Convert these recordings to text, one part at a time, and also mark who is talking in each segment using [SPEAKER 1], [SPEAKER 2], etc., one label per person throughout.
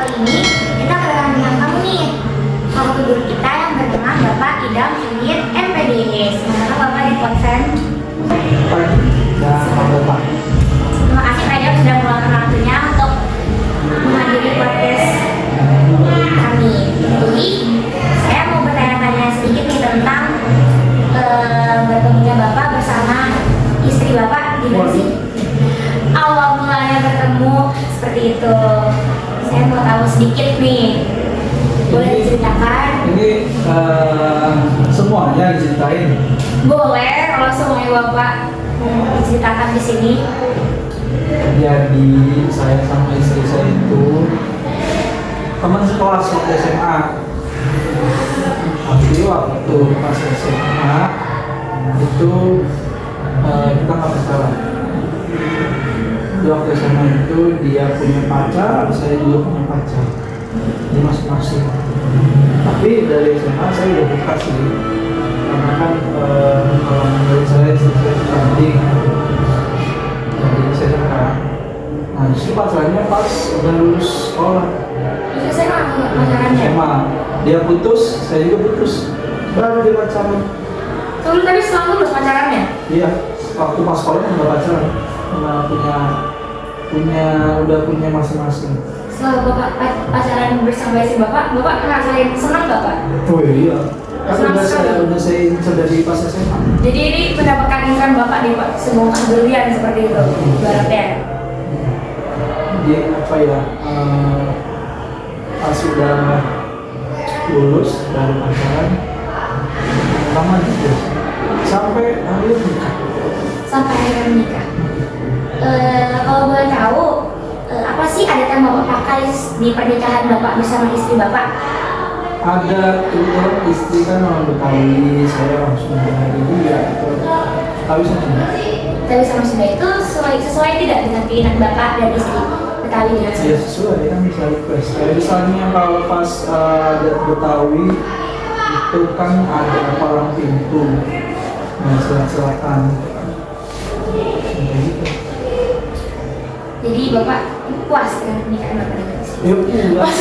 [SPEAKER 1] kali ini kita kedatangan bintang tamu nih. Salah satu guru kita yang bernama Bapak Idam Hamid MPD. Semoga Bapak di konsen. Terima kasih Pak Idam sudah meluangkan waktunya untuk menghadiri podcast kami. Jadi saya mau bertanya-tanya sedikit nih tentang bertemunya Bapak bersama istri Bapak di sini. Awal mulanya bertemu seperti itu. Saya mau tahu sedikit nih. Boleh diceritakan?
[SPEAKER 2] Ini semuanya diceritain.
[SPEAKER 1] Boleh, kalau semuanya Bapak diceritakan di sini.
[SPEAKER 2] Jadi saya sama istri saya itu teman sekelas waktu SMA. Tapi waktu pas SMA itu kita nggak pacaran. Di waktu SMA itu dia punya pacar, saya juga punya pacar. Di masing-masing. Tapi dari SMA saya udah buka sih, karena kan kalau menurut saya istri saya cantik, jadi saya suka. Nah justru pacarannya pas udah lulus sekolah.
[SPEAKER 1] Itu saya nggak pacarannya.
[SPEAKER 2] SMA dia putus, saya juga putus. Baru dia pacaran.
[SPEAKER 1] Kamu tadi setelah lulus pacarannya?
[SPEAKER 2] Iya, waktu pas sekolah udah pacaran, udah punya masing-masing.
[SPEAKER 1] Setelah Bapak pacaran bersama istri Bapak ngerasain senang nggak Pak?
[SPEAKER 2] Oh iya. Kan
[SPEAKER 1] Senang
[SPEAKER 2] udah saya dari pas SMA.
[SPEAKER 1] Jadi ini mendapatkan income Bapak di Pak, sebuah berlian seperti itu, ibaratnya.
[SPEAKER 2] Dia apa ya? Pas sudah lulus dari pacaran, lama juga sampai akhir nikah.
[SPEAKER 1] Sampai akhirnya menikah. Kalau boleh tahu, apa sih adat yang Bapak pakai di pernikahan Bapak bersama istri Bapak?
[SPEAKER 2] Ada kebetulan istri kan orang Betawi, saya orang Sunda juga itu. Betawi sama Sunda.
[SPEAKER 1] Tapi sama Sunda itu sesuai tidak dengan keinginan Bapak dan istri Betawi dengan
[SPEAKER 2] Ya
[SPEAKER 1] Sunda?
[SPEAKER 2] sesuai kan bisa request. Kayak misalnya kalau pas adat Betawi itu kan ada palang pintu, nah selatan. Kayak gitu.
[SPEAKER 1] Jadi Bapak puas dengan pernikahan Bapak dengan istri?
[SPEAKER 2] Ya puas.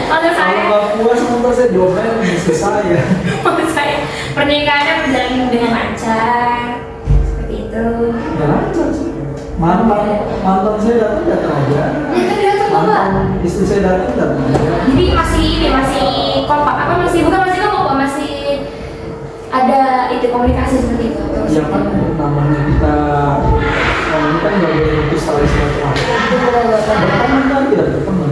[SPEAKER 1] Kalau saya,
[SPEAKER 2] Kalau nggak puas nanti saya diomelin istri saya.
[SPEAKER 1] maksud saya pernikahannya berjalan dengan lancar seperti itu.
[SPEAKER 2] Ya lancar sih. Mantan saya datang aja.
[SPEAKER 1] Ya kan datang Bapak.
[SPEAKER 2] Mantan istri saya datang aja.
[SPEAKER 1] Jadi masih kompak apa bukan masih kompak Pak, masih ada itu komunikasi seperti itu.
[SPEAKER 2] Ya kan namanya kita ini kan nggak boleh putus tali silaturahmi. Berteman kan tidak berteman.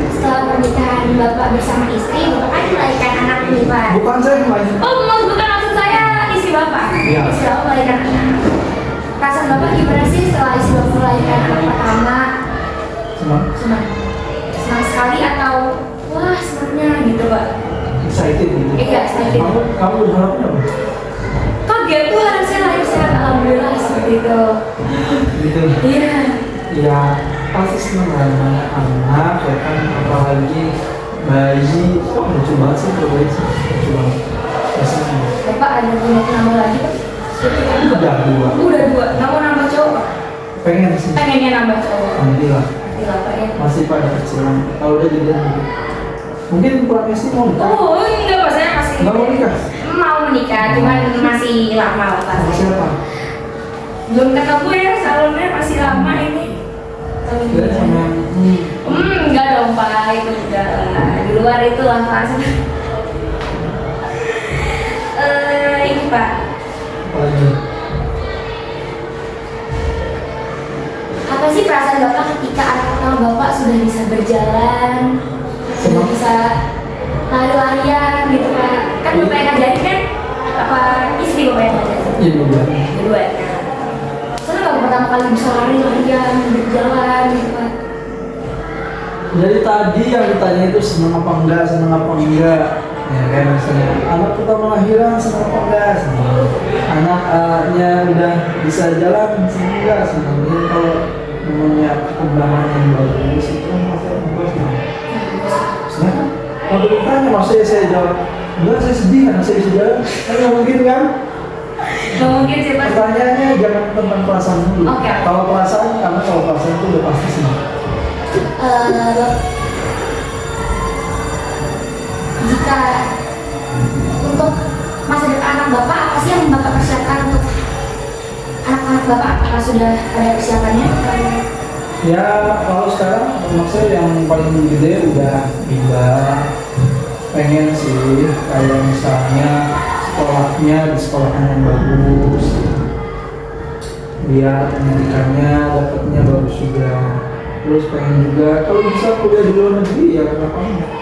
[SPEAKER 1] Setelah pernikahan Bapak bersama istri, Bapak kan melahirkan anak nih Pak.
[SPEAKER 2] Bukan saya yang lain.
[SPEAKER 1] Oh, bukan maksud saya istri Bapak.
[SPEAKER 2] Iya.
[SPEAKER 1] Istri Bapak melahirkan anak. Perasaan Bapak gimana sih setelah istri Bapak melahirkan anak pertama? Senang sekali atau wah senangnya gitu Pak?
[SPEAKER 2] Excited gitu.
[SPEAKER 1] Iya, excited.
[SPEAKER 2] Kamu berharapnya apa?
[SPEAKER 1] Kaget tuh anak saya lahir sehat, alhamdulillah seperti itu.
[SPEAKER 2] Gitu.
[SPEAKER 1] Iya.
[SPEAKER 2] Ya pasti senang lah namanya anak ya kan, apalagi bayi. Kok lucu banget sih kalau bayi sih, lucu banget. Ya senang.
[SPEAKER 1] Bapak ada punya nama lagi Pak?
[SPEAKER 2] Udah dua.
[SPEAKER 1] Udah dua. Nggak mau nambah cowok Pak?
[SPEAKER 2] Pengen sih.
[SPEAKER 1] Pengennya nambah cowok.
[SPEAKER 2] Nanti lah.
[SPEAKER 1] Nanti lah Pak ya.
[SPEAKER 2] Masih pada kecilan. Kalau udah jadi mungkin kurang sih mau nikah.
[SPEAKER 1] Oh enggak Pak, saya masih
[SPEAKER 2] Nggak mau nikah?
[SPEAKER 1] mau menikah, cuman masih lama lah Pak.
[SPEAKER 2] Sama siapa?
[SPEAKER 1] Belum ketemu ya, salonnya masih lama ini.
[SPEAKER 2] Ya sama
[SPEAKER 1] Enggak dong Pak, itu udah di luar itu lah Pak. Ini Pak,
[SPEAKER 2] apa lagi?
[SPEAKER 1] apa sih perasaan Bapak ketika anak pertama Bapak sudah bisa berjalan, sudah
[SPEAKER 2] Senang.
[SPEAKER 1] bisa lari-larian gitu Pak? Kan Bapak yang ngajarin kan? Apa istri Bapak yang ngajarin?
[SPEAKER 2] Iya dua.
[SPEAKER 1] Kedua. Senang Bapak pertama kali bisa lari-larian, berjalan gitu Pak?
[SPEAKER 2] Jadi tadi yang ditanya itu senang apa enggak? Ya kayak misalnya anak pertama lahiran senang apa enggak? Senang. Anaknya udah bisa jalan senang enggak? Senang. Jadi kalau namanya perkembangan yang bagus itu kan pasti bagus. Senang kan? Kalau ditanya maksudnya saya jawab enggak, saya sedih karena saya bisa jalan. Kan nggak mungkin kan?
[SPEAKER 1] Nggak mungkin sih Pak.
[SPEAKER 2] Pertanyaannya jangan tentang perasaan dulu.
[SPEAKER 1] Oke.
[SPEAKER 2] Kalau perasaan, karena kalau perasaan itu udah pasti senang.
[SPEAKER 1] jika untuk masa depan anak Bapak, apa sih yang Bapak persiapkan untuk anak-anak Bapak? Apakah sudah ada persiapannya?
[SPEAKER 2] Ya kalau sekarang maksudnya yang paling gede udah bimbel, pengen sih kayak misalnya sekolahnya di sekolahan yang bagus, biar pendidikannya dapatnya bagus juga. Terus pengen juga kalau bisa kuliah di luar negeri ya kenapa enggak?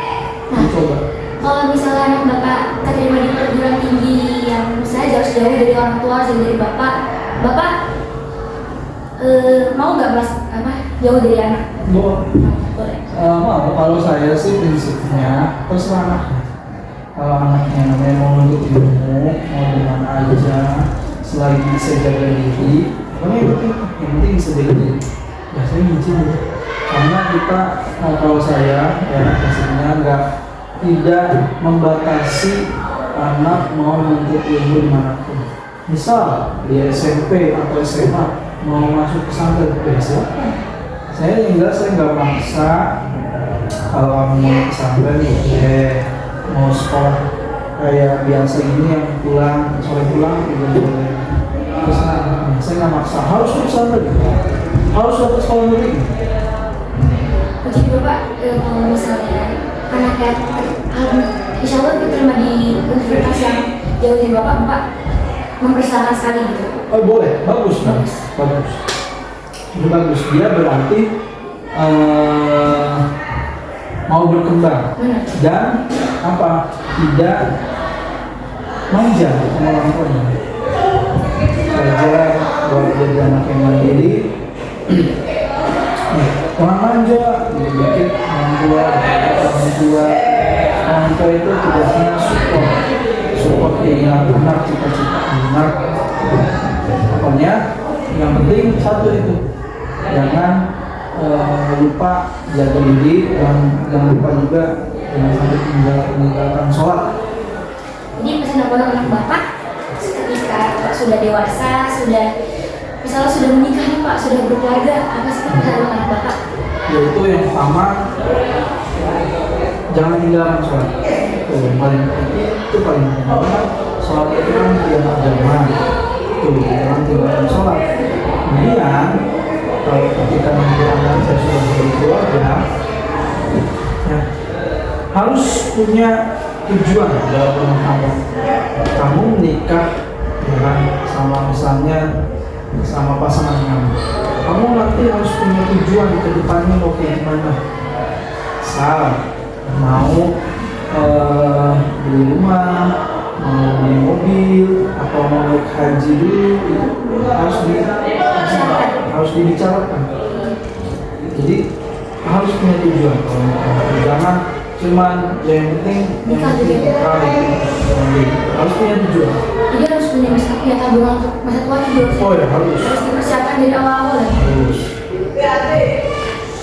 [SPEAKER 2] Coba.
[SPEAKER 1] Kalau misalnya anak Bapak keterima di perguruan tinggi yang misalnya jauh-jauh dari orang tua, jauh dari Bapak, Bapak mau nggak jauh dari anak? Boleh.
[SPEAKER 2] Mau, kalau saya sih prinsipnya terserah anaknya. Kalau anaknya namanya mau menuntut ilmu, mau di mana aja, selagi bisa jaga diri, pokoknya yang penting bisa jaga diri. Ya saya izin deh. Karena kita, kalau saya ya prinsipnya tidak membatasi anak mau menuntut ilmu dimanapun. Misal di SMP atau SMA mau masuk pesantren, ya silakan. Saya nggak maksa. Kalau kamu mau pesantren ya mau sekolah kayak biasa ini yang sore pulang juga boleh. Terus saya nggak maksa harus pesantren, harus dapat sekolah negeri.
[SPEAKER 1] Jadi Bapak kalau misalnya anaknya insya Allah diterima di universitas yang jauh dari Bapak mempersilahkan sekali gitu.
[SPEAKER 2] Oh boleh, bagus. Itu bagus. Dia berarti mau berkembang dan tidak manja sama orang tuanya. Belajar buat jadi anak yang mandiri, orang manja, dikit orang tua itu tugasnya support keinginan anak, cita-cita anak. Pokoknya yang penting satu itu, jangan lupa jaga diri dan jangan lupa juga jangan sampai meninggalkan sholat.
[SPEAKER 1] Ini pesan apa anak Bapak ketika Pak sudah dewasa, misalnya sudah menikah nih Pak, sudah berkeluarga, apa sih pesan anak Bapak?
[SPEAKER 2] Yaitu yang pertama, jangan tinggalkan sholat. Itu yang paling penting, itu paling penting. Karena sholat itu kan tiang agama. Jangan tinggalkan sholat. Kemudian kalau ketika nanti anak saya sudah berkeluarga, ya, harus punya tujuan dalam rumah tangga. Kamu menikah dengan sama misalnya sama pasangan kamu nanti harus punya tujuan ke depannya mau kayak gimana. Misal mau beli rumah, mau beli mobil, atau mau naik haji dulu, itu harus dibicarakan. Jadi harus punya tujuan. Jangan cuman yang penting harus punya tujuan.
[SPEAKER 1] Jadi harus punya tabungan untuk masa tua juga.
[SPEAKER 2] Oh ya harus
[SPEAKER 1] dipersiapkan dari awal-awal ya.
[SPEAKER 2] Harus.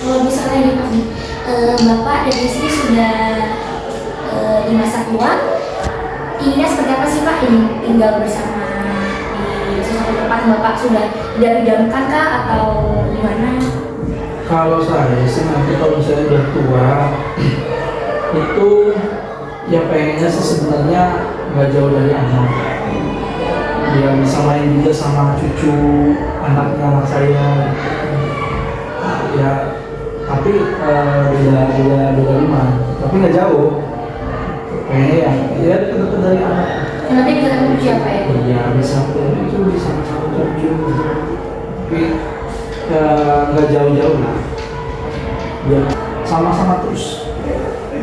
[SPEAKER 1] Kalau misalnya nih Pak, Bapak dan istri sudah di masa tua, inginnya seperti apa sih Pak? Ingin tinggal bersama di sesuatu tempat Bapak sudah idam-idamkan kah atau gimana?
[SPEAKER 2] Kalau saya sih nanti kalau misalnya udah tua itu ya pengennya sih sebenarnya nggak jauh dari anak. Dia bisa main juga sama cucu anak saya. Ya tapi beda rumah, tapi nggak jauh. Kayaknya ya dekat-dekat dari anak.
[SPEAKER 1] Nanti kita ketemu siapa ya?
[SPEAKER 2] Iya bisa itu bisa sama cucu. Tapi nggak jauh-jauh lah. Biar sama-sama terus.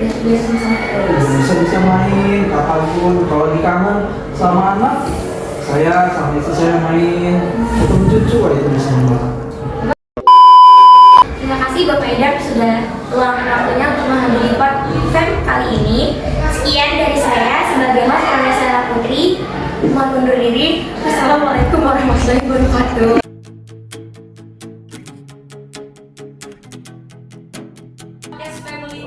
[SPEAKER 2] Bisa main kapanpun. Kalau di kangen sama anak, saya sama istri saya main ketemu cucu itu bisa banget.
[SPEAKER 1] Terima kasih Bapak Edam sudah luangkan waktunya untuk menghadiri podcast kali ini. Sekian dari saya sebagai host Vanessa Putri. Mohon undur diri. Wassalamualaikum warahmatullahi wabarakatuh.
[SPEAKER 3] Yes, family.